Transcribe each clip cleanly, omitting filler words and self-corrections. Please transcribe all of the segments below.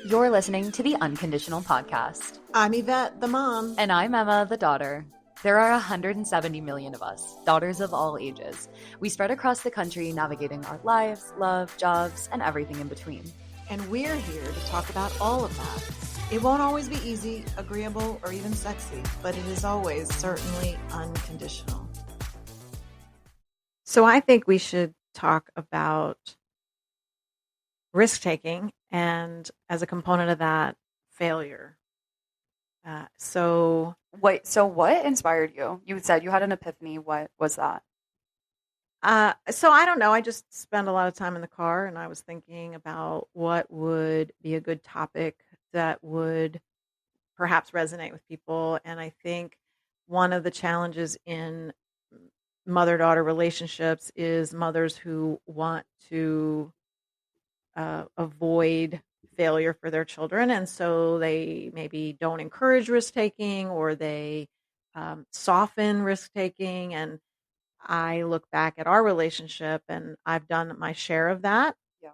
You're listening to the Unconditional Podcast. I'm Yvette, the mom. And I'm Emma, the daughter. There are 170 million of us, daughters of all ages. We spread across the country navigating our lives, love, jobs, and everything in between. And we're here to talk about all of that. It won't always be easy, agreeable, or even sexy, but it is always certainly unconditional. So I think we should talk about risk-taking and, as a component of that, failure. So what inspired you? You said you had an epiphany. What was that? So I don't know. I just spend a lot of time in the car, and I was thinking about what would be a good topic that would perhaps resonate with people. And I think one of the challenges in mother-daughter relationships is mothers who want to avoid failure for their children, and so they maybe don't encourage risk-taking, or they soften risk-taking. And I look back at our relationship, and I've done my share of that. Yeah.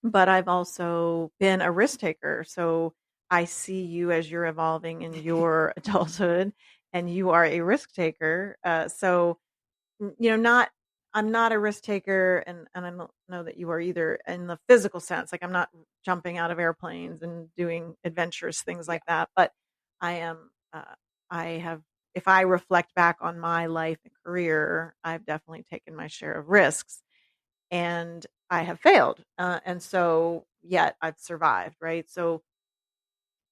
But I've also been a risk taker. So I see you as you're evolving in your adulthood, and you are a risk taker. I'm not a risk taker, and I don't know that you are either in the physical sense. Like, I'm not jumping out of airplanes and doing adventurous things like that. But I am, if I reflect back on my life and career, I've definitely taken my share of risks, and I have failed. And so yet I've survived, right? So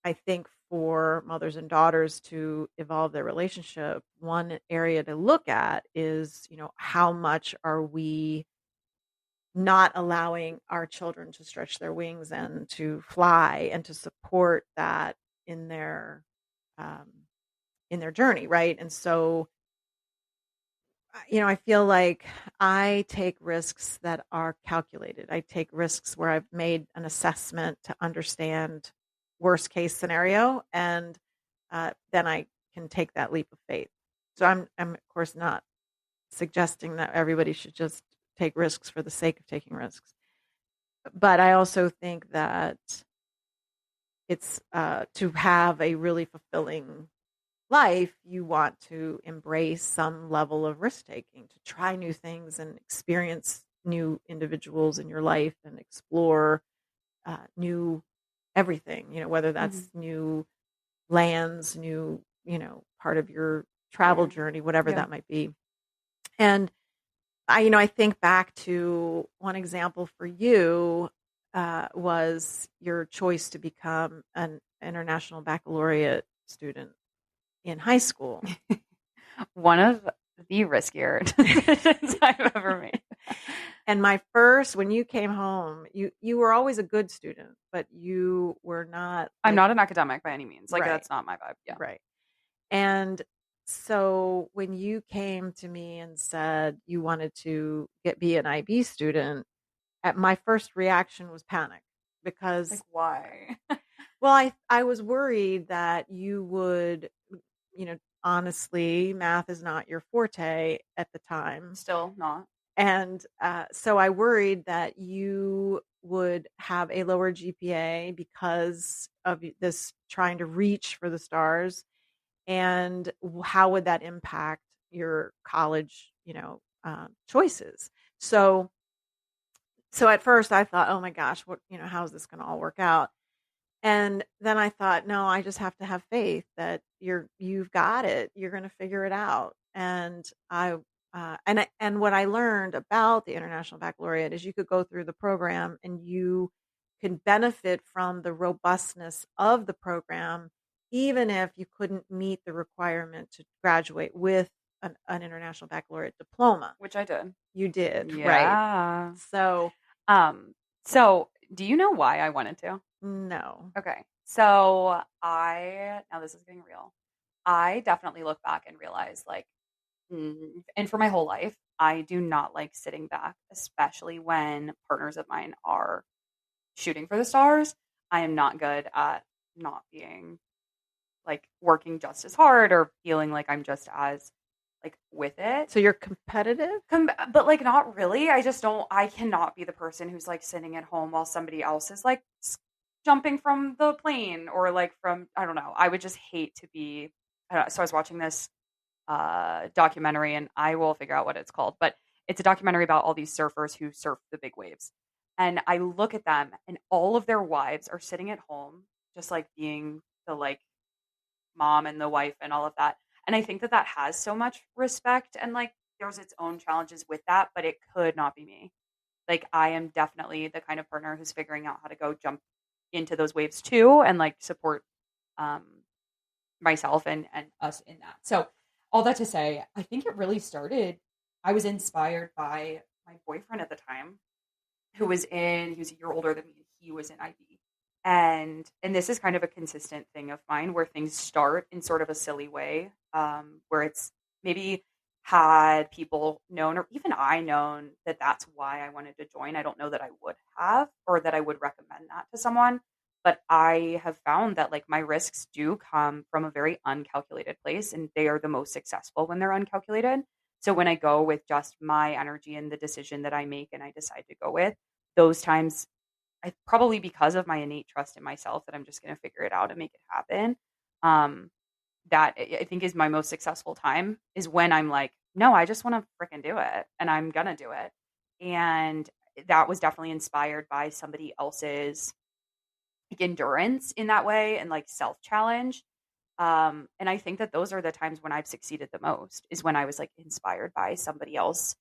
I think for mothers and daughters to evolve their relationship, one area to look at is, how much are we not allowing our children to stretch their wings and to fly, and to support that in their journey, right? And so, I feel like I take risks that are calculated. I take risks where I've made an assessment to understand worst case scenario, and then I can take that leap of faith. So I'm of course not suggesting that everybody should just take risks for the sake of taking risks, but I also think that it's to have a really fulfilling life, you want to embrace some level of risk taking, to try new things and experience new individuals in your life, and explore new everything, whether that's new lands, new, part of your travel journey, whatever that might be. And I think back to one example for you was your choice to become an international baccalaureate student in high school. One of the riskier decisions I've ever made. And when you came home, you were always a good student, but you were not. I'm not an academic by any means. Like, right. That's not my vibe. Yeah. Right. And so when you came to me and said you wanted to be an IB student, my first reaction was panic, because like, why? Well, I was worried that you would, honestly, math is not your forte at the time. Still not. And so I worried that you would have a lower GPA because of this trying to reach for the stars. And how would that impact your college, choices? So at first I thought, oh my gosh, how is this going to all work out? And then I thought, no, I just have to have faith that you've got it. You're going to figure it out. And and what I learned about the International Baccalaureate is you could go through the program and you can benefit from the robustness of the program, even if you couldn't meet the requirement to graduate with an International Baccalaureate diploma. Which I did. You did, yeah. right? So do you know why I wanted to? No. Okay. So now this is getting real. I definitely look back and realize, like, and for my whole life, I do not like sitting back, especially when partners of mine are shooting for the stars. I am not good at not being, like, working just as hard or feeling like I'm just as, like, with it. So you're competitive? But, like, not really. I cannot be the person who's, like, sitting at home while somebody else is, like, jumping from the plane or like from, I don't know. I would just hate to be, I don't know, so I was watching this documentary, and I will figure out what it's called, but it's a documentary about all these surfers who surf the big waves. And I look at them and all of their wives are sitting at home, just like being the like mom and the wife and all of that. And I think that that has so much respect, and like there's its own challenges with that, but it could not be me. Like I am definitely the kind of partner who's figuring out how to go jump into those waves too and like support um myself and us in that. So all that to say, I think it really started, I was inspired by my boyfriend at the time he was a year older than me and he was in IB. And this is kind of a consistent thing of mine where things start in sort of a silly way, where it's maybe had people known or even I known that that's why I wanted to join. I don't know that I would have or that I would recommend that to someone, but I have found that like my risks do come from a very uncalculated place and they are the most successful when they're uncalculated. So when I go with just my energy and the decision that I make and I decide to go with, those times I probably because of my innate trust in myself that I'm just going to figure it out and make it happen. Um, that I think is my most successful time is when I'm like, no, I just want to freaking do it and I'm going to do it. And that was definitely inspired by somebody else's like endurance in that way and like self challenge. And I think that those are the times when I've succeeded the most is when I was like inspired by somebody else.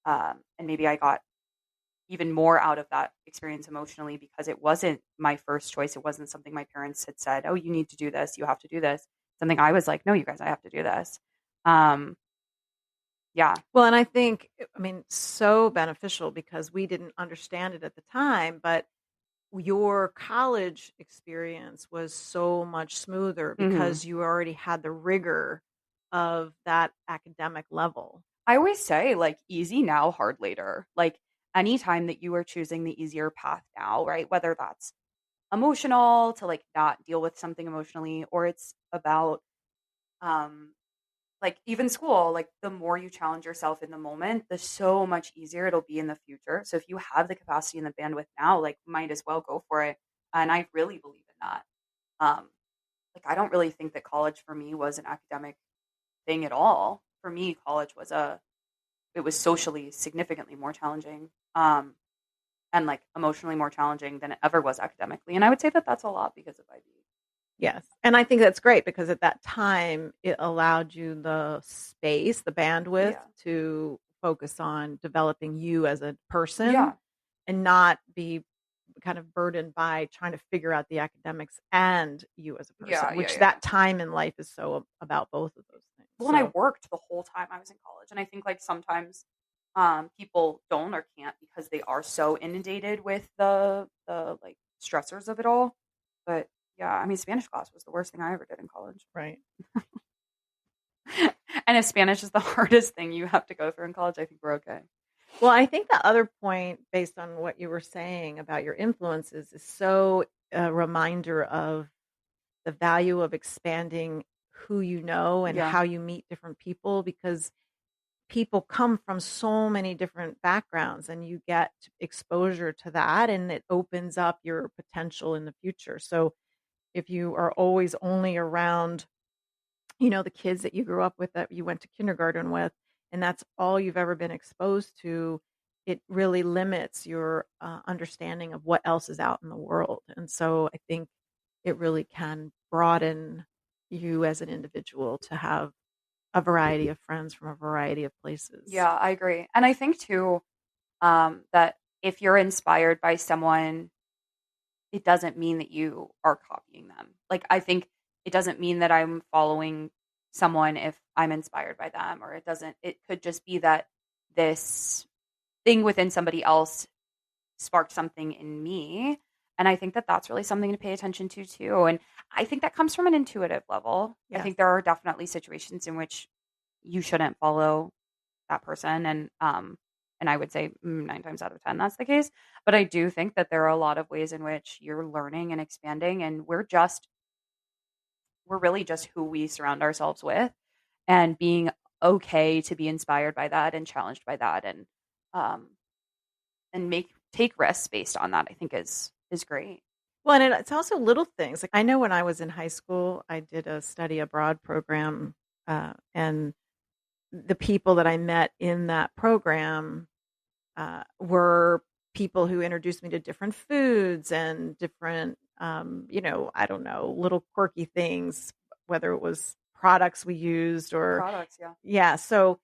And maybe I got even more out of that experience emotionally because it wasn't my first choice. It wasn't something my parents had said, oh, you need to do this. You have to do this. Something I was like, no, you guys, I have to do this. Um, yeah. Well, and I think, I mean, so beneficial because we didn't understand it at the time, but your college experience was so much smoother Hmm. because you already had the rigor of that academic level. I always say like easy now, hard later. Like anytime that you are choosing the easier path now, right? Whether that's emotional to like not deal with something emotionally, or it's about um like even school, like the more you challenge yourself in the moment, the so much easier it'll be in the future. So if you have the capacity and the bandwidth now, like might as well go for it. And I really believe in that. Um, like I don't really think that college for me was an academic thing at all. For me, college was it was socially significantly more challenging. And like emotionally more challenging than it ever was academically. And I would say that that's a lot because of IB. Yes. And I think that's great because at that time it allowed you the space, the bandwidth Yeah. to focus on developing you as a person Yeah. and not be kind of burdened by trying to figure out the academics and you as a Yeah. person, Yeah. which Yeah. that time in life is so about both of those things. Well, and I So, worked the whole time I was in college, and I think, like, sometimes, people don't or can't because they are so inundated with like, stressors of it all, but, yeah, I mean, Spanish class was the worst thing I ever did in college. right. And if Spanish is the hardest thing you have to go through in college, I think we're okay. Well, I think the other point, based on what you were saying about your influences, is so a reminder of the value of expanding who you know and Yeah. how you meet different people because people come from so many different backgrounds and you get exposure to that and it opens up your potential in the future. So if you are always only around, the kids that you grew up with that you went to kindergarten with, and that's all you've ever been exposed to, it really limits your understanding of what else is out in the world. And so I think it really can broaden you as an individual to have a variety of friends from a variety of places. Yeah, I agree, and I think too, that if you're inspired by someone it doesn't mean that you are copying them. Like, I think it doesn't mean that I'm following someone if I'm inspired by them, or it could just be that this thing within somebody else sparked something in me. And I think that that's really something to pay attention to too. And I think that comes from an intuitive level. I Yes. think there are definitely situations in which you shouldn't follow that person and I would say 9 times out of 10 that's the case, but I do think that there are a lot of ways in which you're learning and expanding and we're really just who we surround ourselves with and being okay to be inspired by that and challenged by that um and make take risks based on that I think is great. Well, and it's also little things. Like I know when I was in high school, I did a study abroad program, and the people that I met in that program were people who introduced me to different foods and different, I don't know, little quirky things, whether it was products we used or, Products, yeah. yeah. So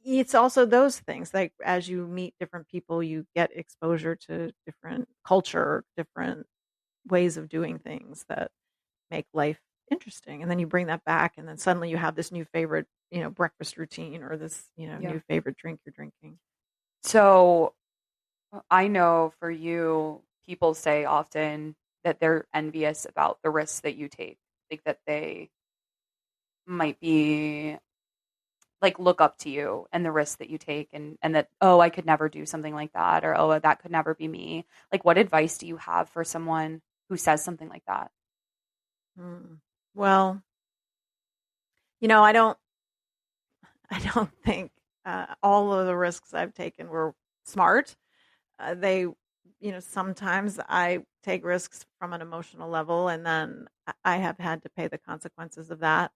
it's also those things. Like as you meet different people, you get exposure to different culture, different ways of doing things that make life interesting. And then you bring that back, and then suddenly you have this new favorite, breakfast routine or this, Yeah. new favorite drink you're drinking. So I know for you, people say often that they're envious about the risks that you take. Like that they might be like look up to you and the risks that you take and that, oh, I could never do something like that, or oh, that could never be me. Like what advice do you have for someone who says something like that? Hmm. Well, I don't I don't think all of the risks I've taken were smart. Sometimes I take risks from an emotional level, and then I have had to pay the consequences of that.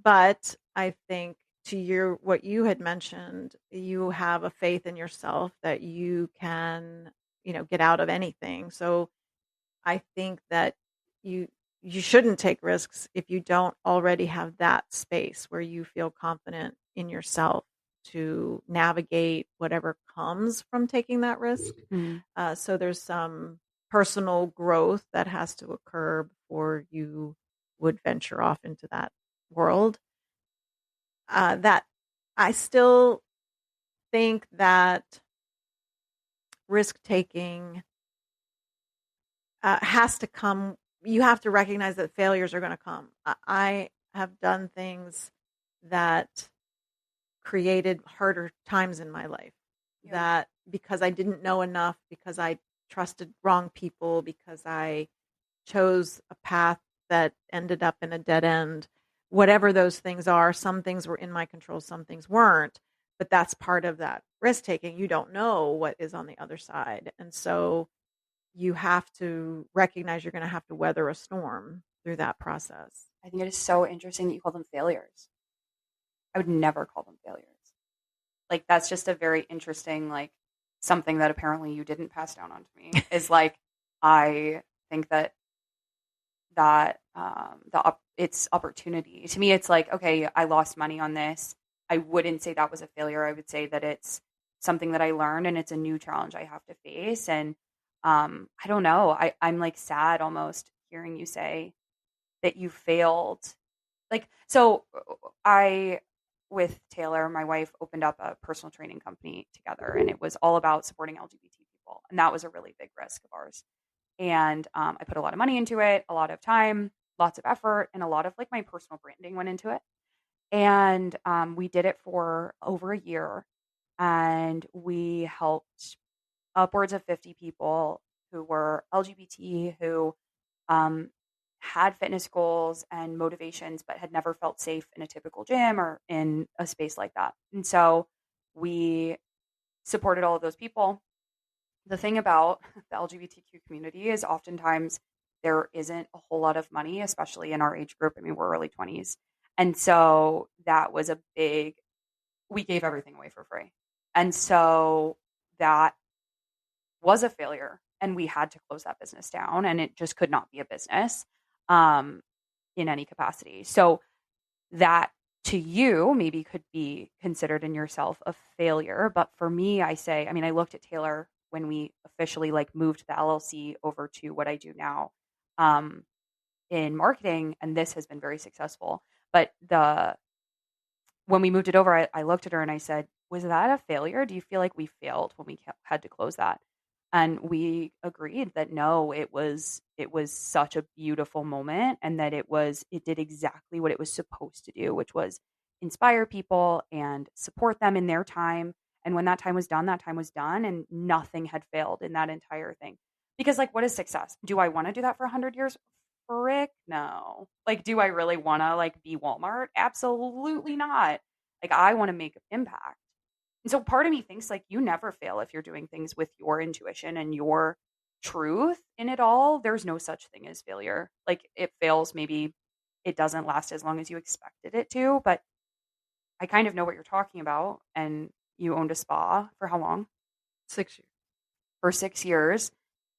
But I think to what you had mentioned, you have a faith in yourself that you can, get out of anything. So I think that you you shouldn't take risks if you don't already have that space where you feel confident in yourself to navigate whatever comes from taking that risk. Mm. So there's some personal growth that has to occur before you would venture off into that world. That I still think that risk taking has to come. You have to recognize that failures are going to come. I have done things that created harder times in my life, Yeah. that because I didn't know enough, because I trusted wrong people, because I chose a path that ended up in a dead end. Whatever those things are, some things were in my control, some things weren't. But that's part of that risk taking. You don't know what is on the other side. And so you have to recognize you're going to have to weather a storm through that process. I think it is so interesting that you call them failures. I would never call them failures. Like that's just a very interesting like something that apparently you didn't pass down onto me is like I think that it's opportunity. To me it's like, okay, I lost money on this. I wouldn't say that was a failure. I would say that it's something that I learned and it's a new challenge I have to face. And I don't know. I'm like sad almost hearing you say that you failed. Like so I with Taylor, my wife, opened up a personal training company together and it was all about supporting LGBT people. And that was a really big risk of ours. And I put a lot of money into it, a lot of time, lots of effort, and a lot of like my personal branding went into it. And we did it for over a year. And we helped upwards of 50 people who were LGBT, who um, had fitness goals and motivations, but had never felt safe in a typical gym or in a space like that. And so we supported all of those people. The thing about the LGBTQ community is oftentimes there isn't a whole lot of money, especially in our age group. I mean, we're early 20s. And so that was a big, we gave everything away for free. And so that was a failure and we had to close that business down and it just could not be a business um, in any capacity. So that to you maybe could be considered in yourself a failure. But for me, I say, I mean, I looked at Taylor when we officially like moved the LLC over to what I do now um, in marketing, and this has been very successful. But the when we moved it over, I looked at her and I said, "Was that a failure? Do you feel like we failed when we had to close that?" And we agreed that no, it was such a beautiful moment, and that it did exactly what it was supposed to do, which was inspire people and support them in their time. And when that time was done, that time was done, and nothing had failed in that entire thing. Because like, what is success? Do I want to do that for 100 years? Frick no. Like, do I really want to like be Walmart? Absolutely not. Like, I want to make an impact. And so part of me thinks like you never fail if you're doing things with your intuition and your truth in it all, there's no such thing as failure. Like it fails, maybe it doesn't last as long as you expected it to, but I kind of know what you're talking about. And you owned a spa for how long? 6 years. For 6 years.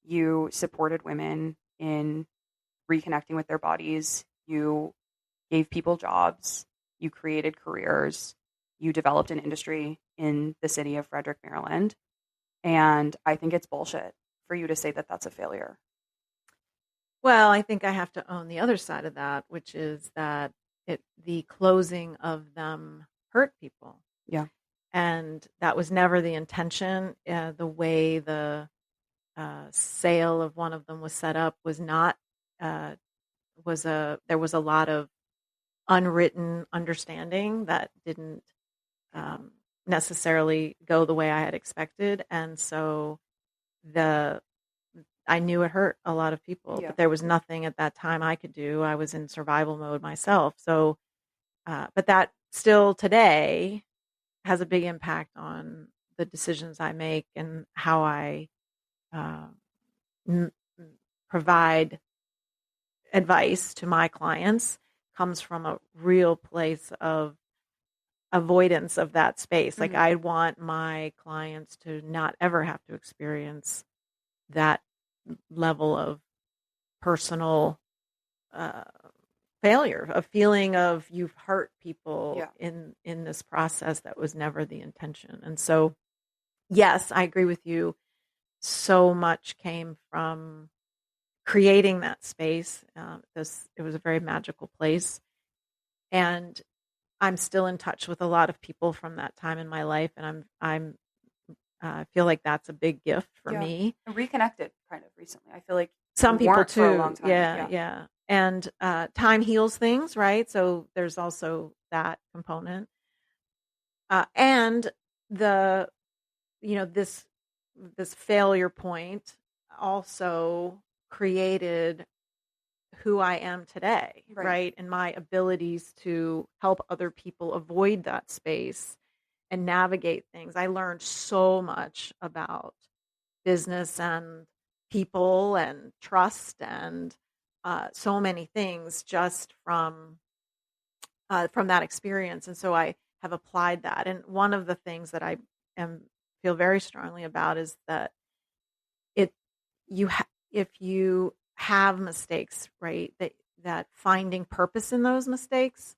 You supported women in reconnecting with their bodies. You gave people jobs. You created careers. You developed an industry in the city of Frederick, Maryland. And I think it's bullshit for you to say that that's a failure. Well, I think I have to own the other side of that, which is that the closing of them hurt people. Yeah. And that was never the intention. The way the sale of one of them was set up was not, there was a lot of unwritten understanding that didn't necessarily go the way I had expected. And so I knew it hurt a lot of people, Yeah. but there was nothing at that time I could do. I was in survival mode myself. So, but that still today has a big impact on the decisions I make and how I uh, m- provide advice to my clients comes from a real place of avoidance of that space. Like Mhm. I want my clients to not ever have to experience that level of personal uh, failure, a feeling of you've hurt people Yeah. in this process that was never the intention. And so, yes, I agree with you. So much came from creating that space. It was a very magical place, and I'm still in touch with a lot of people from that time in my life, and I feel like that's a big gift for Yeah. me. And reconnected kind of recently. I feel like Some you people weren't for a long too. time. Yeah, Yeah. yeah. And time heals things, right? So there's also that component. And the this failure point also created who I am today, Right. right? And my abilities to help other people avoid that space and navigate things. I learned so much about business and people and trust and so many things just from that experience. And so I have applied that. And one of the things that I am feel very strongly about is that it if you have mistakes, right, that finding purpose in those mistakes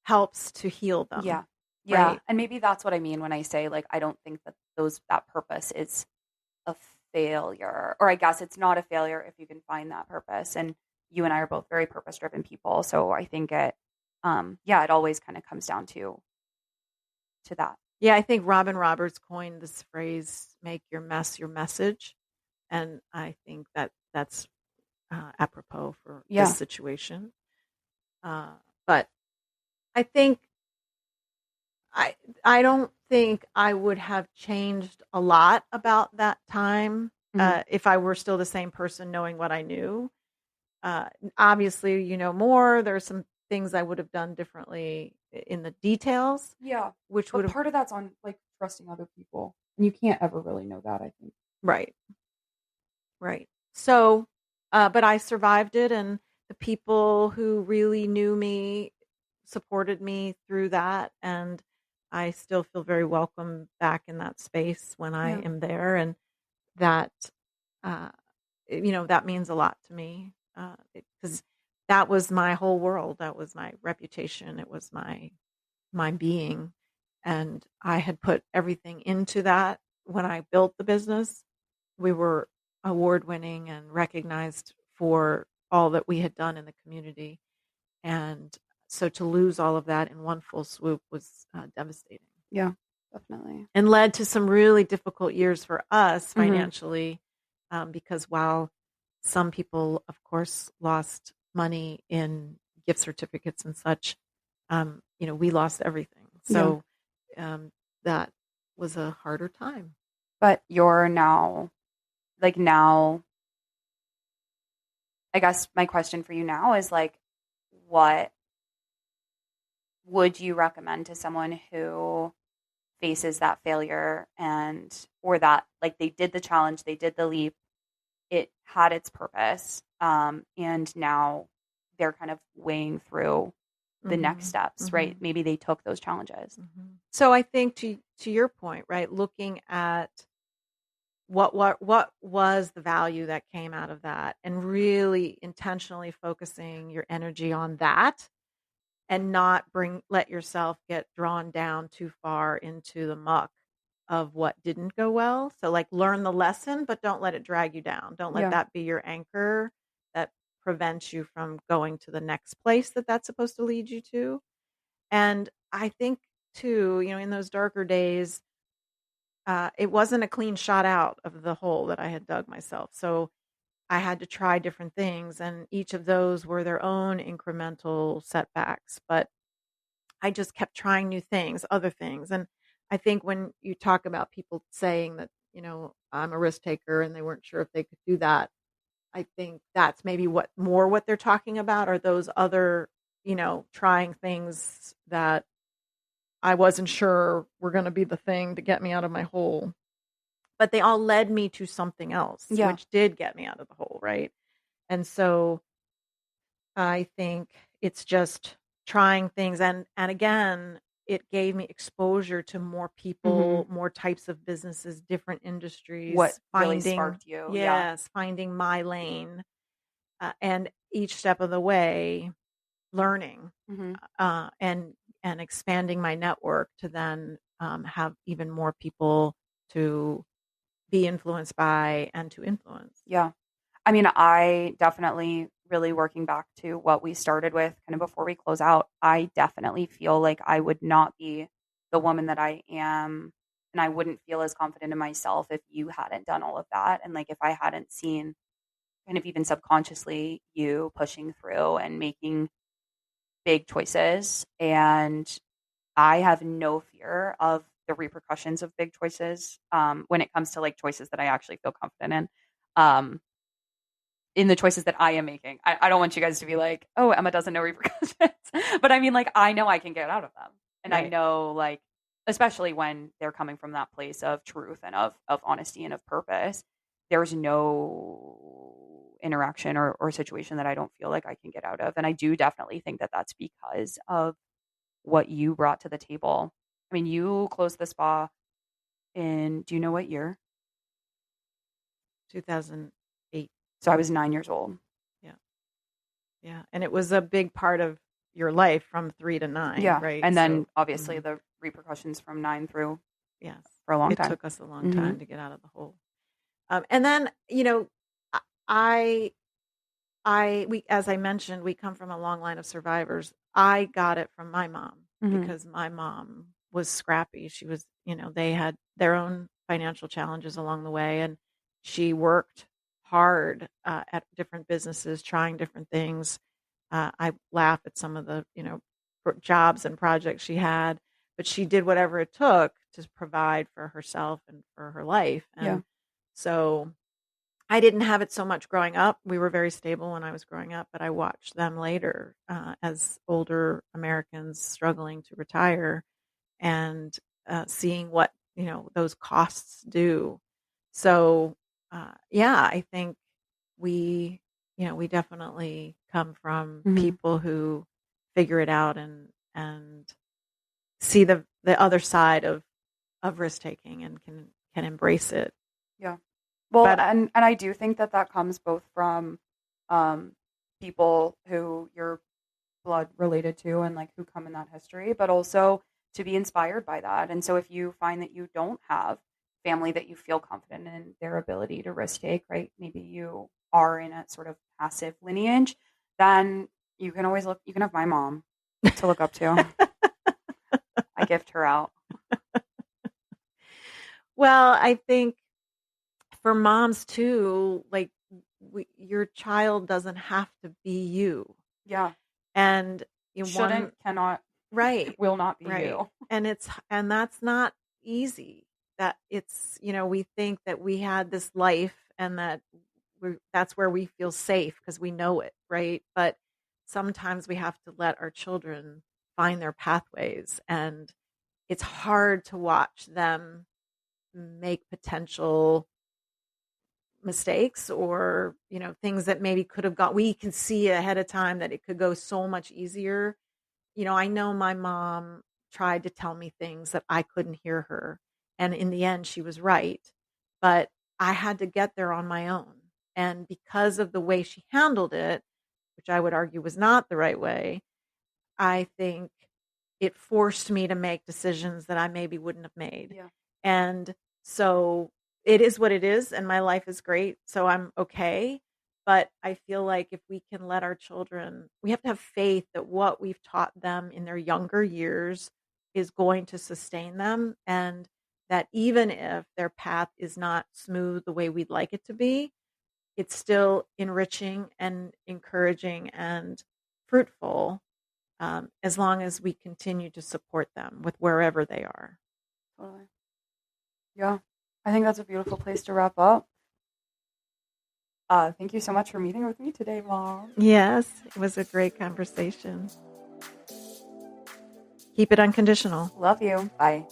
helps to heal them, Yeah. Yeah. right? And maybe that's what I mean when I say, like, I don't think that that purpose is a failure. Or I guess it's not a failure if you can find that purpose. And you and I are both very purpose driven people. So I think yeah, it always kind of comes down to that. Yeah, I think Robin Roberts coined this phrase, make your mess your message. And I think that that's apropos for this Yeah. situation. But I think I I don't think I would have changed a lot about that time Mhm. if I were still the same person knowing what I knew. Uh, Obviously, you know more. There's some things I would have done differently in the details, Yeah. which would But have part of that's on like trusting other people. And you can't ever really know that, I think. right, right. So, but I survived it, and the people who really knew me supported me through that, and I still feel very welcome back in that space when I Yeah. am there, and that uh, that means a lot to me because that was my whole world. That was my reputation. It was my being, and I had put everything into that when I built the business. We were award winning and recognized for all that we had done in the community, and so to lose all of that in one full swoop was devastating Yeah. Definitely. and led to some really difficult years for us Mhm. financially, because while some people, of course, lost money in gift certificates and such, we lost everything. Yeah. So that was a harder time. But you're now like now I guess my question for you now is like, what would you recommend to someone who faces that failure and or that like they did the challenge, they did the leap, it had its purpose. And now they're kind of weighing through the next Mhm. steps, right? Mhm. Maybe they took those challenges. Mhm. So I think to your point, right, looking at what was the value that came out of that and really intentionally focusing your energy on that and not bring let yourself get drawn down too far into the muck of what didn't go well. So like learn the lesson, but don't let it drag you down. Don't let Yeah. that be your anchor that prevents you from going to the next place that that's supposed to lead you to. And I think too, in those darker days, it wasn't a clean shot out of the hole that I had dug myself. So I had to try different things, and each of those were their own incremental setbacks. But I just kept trying new things, other things. And I think when you talk about people saying that, I'm a risk taker and they weren't sure if they could do that, I think that's maybe what they're talking about are those other, trying things that I wasn't sure were going to be the thing to get me out of my hole. But they all led me to something else, Yeah. which did get me out of the hole, right? And so I think it's just trying things and again, it gave me exposure to more Hmm. people, more types of businesses, different What industries, really finding sparked you? Yeah. yes, finding my lane, and each step of the way learning, Hmm. and expanding my network to then have even more people to be influenced by and to influence. Yeah. I mean, I definitely really working back to what we started with kind of before we close out, I definitely feel like I would not be the woman that I am and I wouldn't feel as confident in myself if you hadn't done all of that. And like if I hadn't seen kind of even subconsciously you pushing through and making big choices. And I have no fear of the repercussions of big choices when it comes to like choices that I actually feel confident in. Um, in the choices that I am making. I don't want you guys to be like, oh, Emma doesn't know repercussions. But I mean, like, I know I can get out of them. And I Right. know, like, especially when they're coming from that place of truth and of honesty and of purpose, there's no interaction or situation that I don't feel like I can get out of. And I do definitely think that that's because of what you brought to the table. I mean, you closed the spa in, do you know what year? 2008. So I was 9 years old. Yeah. Yeah. And it was a big part of your life from 3 to 9, Yeah, right? and then So, obviously the repercussions from 9 through yes, for a long it time. took us a long Mhm. time to get out of the hole. And then, I, as I mentioned, we come from a long line of survivors. I got it from my mom Mhm. because my mom was scrappy. She was, they had their own financial challenges along the way, and she worked hard at different businesses, trying different things. I laugh at some of the, jobs and projects she had, but she did whatever it took to provide for herself and for her life. Yeah. And so I didn't have it so much growing up. We were very stable when I was growing up, but I watched them later as older Americans struggling to retire and seeing what those costs do. So yeah, I think we we definitely come from Mhm. people who figure it out and see the other side of risk taking and can embrace it. Yeah. Well, But and I do think that that comes both from, um, people who you're blood related to and, like, who come in that history, but also to be inspired by that, and so if you find that you don't have family that you feel confident in their ability to risk take, right? Maybe you are in a sort of passive lineage, then you can have my mom to look up to. I gift her out. well, I think for moms too, like your child doesn't have to be you. Yeah. And one Shouldn't, cannot, right, will not be right. you. And that's not easy. That it's, we think that we had this life and that that's where we feel safe because we know it, right? But sometimes we have to let our children find their pathways and it's hard to watch them make potential mistakes or, things that maybe could have we can see ahead of time that it could go so much easier. I know my mom tried to tell me things that I couldn't hear her. And in the end, she was right. But I had to get there on my own. And because of the way she handled it, which I would argue was not the right way, I think it forced me to make decisions that I maybe wouldn't have made. Yeah. And so it is what it is, and my life is great. So I'm okay. But I feel like if we can let our children, we have to have faith that what we've taught them in their younger years is going to sustain them. And that even if their path is not smooth the way we'd like it to be, it's still enriching and encouraging and fruitful, as long as we continue to support them with wherever they are. Totally. Yeah. I think that's a beautiful place to wrap up. Thank you so much for meeting with me today, Mom. Yes, it was a great conversation. Keep it unconditional. Love you. Bye.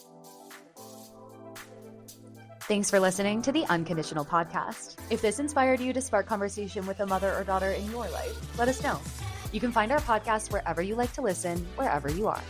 Thanks for listening to the Unconditional Podcast. If this inspired you to spark conversation with a mother or daughter in your life, let us know. You can find our podcast wherever you like to listen, wherever you are.